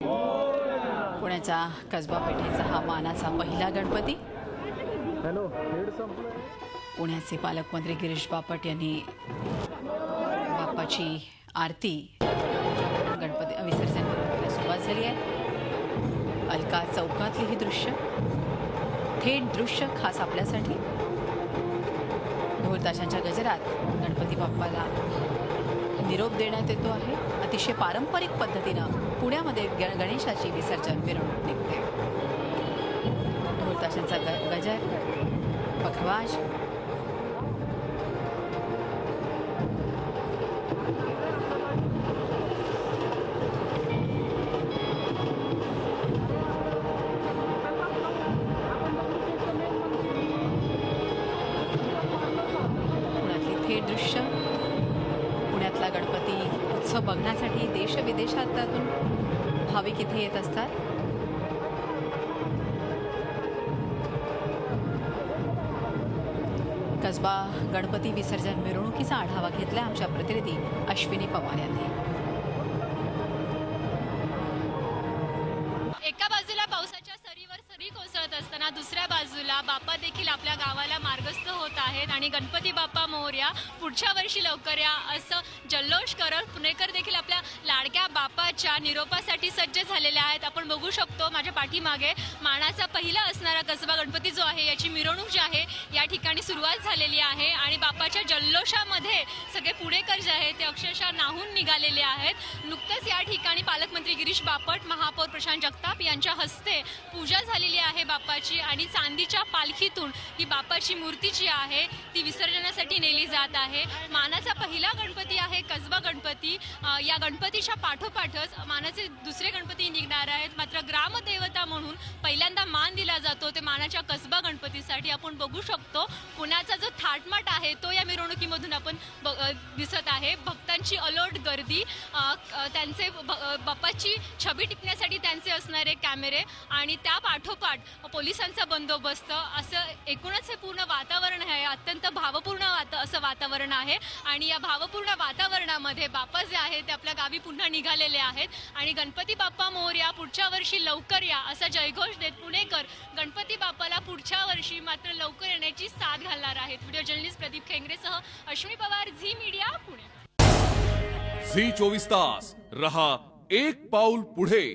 पुण्याचा कसबा पेठेचा हा मानाचा पहिला गणपती। पुण्याचे पालकमंत्री गिरीश बापट यांनी बाप्पाची आरती गणपती विसर्जन मिरवणुकीला सुरुवात झाली आहे। अलका चौकातली ही दृश्य, थेट दृश्य खास आपल्यासाठी। ढोल ताशांच्या गजरात गणपती बाप्पाला निरोप देण्यात येतो आहे। अतिशय पारंपरिक पद्धतीनं पुण्यामध्ये गणेशाची विसर्जन मिरवणूक निघते। ढोल ताशांचा गजर, पखवाज, पुण्यातली थेट दृश्य। पुण्यातला गणपती उत्सव बघण्यासाठी देश विदेशातून भाविक इथे येत असतात। कसबा गणपती विसर्जन मिरवणुकीचा आढावा घेतला आमच्या प्रतिनिधी अश्विनी पवार यांनी। एका बाजूला पावसाच्या सरीवर सरी कोसळत असताना दुसऱ्या बाजूला बाप्पा देखील आपल्या गावाला मार्गस्थ होत आहेत आणि गणपती बाप्पा मोरया, पुढच्या वर्षी लवकर या असं जल्लोष करत पुणेकर देखील आपल्या लाडक्या बाप्पाच्या निरोपासाठी सज्ज झालेले आहेत। आपण बघू शकतो माझ्या पाठीमागे मानाचा पहिला असणारा कसबा गणपती जो आहे याची मिरवणूक जी आहे या ठिकाणी सुरुवात झालेली आहे आणि बाप्पाच्या जल्लोषामध्ये सगळे पुणेकर जे आहेत ते अक्षरशः नाहून निघालेले आहेत। नुकतंच या ठिकाणी पालकमंत्री गिरीश बापट, महापौर प्रशांत जगताप यांच्या हस्ते पूजा झालेली आहे बाप्पाची आणि चांदीच्या पालखीतून ही बाप्पाची मूर्ती जी आहे ती विसर्जनासाठी नेली जात आहे। मानाचा पहिला गणपती आहे कसबा गणपती। या गणपतीच्या पाठोपाठच मानाचे दुसरे गणपती निघणार आहेत, मात्र ग्रामदेवता म्हणून पहिल्यांदा मान दिला जातो ते मानाच्या कसबा गणपतीसाठी। आपण बघू शकतो पुण्याचा जो थाटमाट आहे तो या मिरवणुकीमधून आपण दिसत आहे। भक्तांची अलोट गर्दी, त्यांचे बाप्पाची छबी टिपण्यासाठी त्यांचे असणारे कॅमेरे आणि त्या पाठोपाठ पोलिसांचा बंदोबस्त, असं एकूणच हे पूर्ण वातावरण आहे। अत्यंत भावपूर्ण असं वातावरण आहे आणि या भावपूर्ण वातावरणामध्ये बाप्पा जे आहे ते आपल्या गावी पुन्हा निघालेले आहेत आणि गणपती बाप्पा मोरया, पुढच्या वर्षी लवकर या असा जयघोष देत पुणेकर गणपती बाप्पाला पुढच्या वर्षी मात्र लवकर येण्याची साथ घालणार आहेत। व्हिडिओ जर्नलिस्ट प्रदीप खेंगरेसह Ashwini Pawar, Zee media, Pune. Zee 24 तास रहा एक पाऊल पुढे।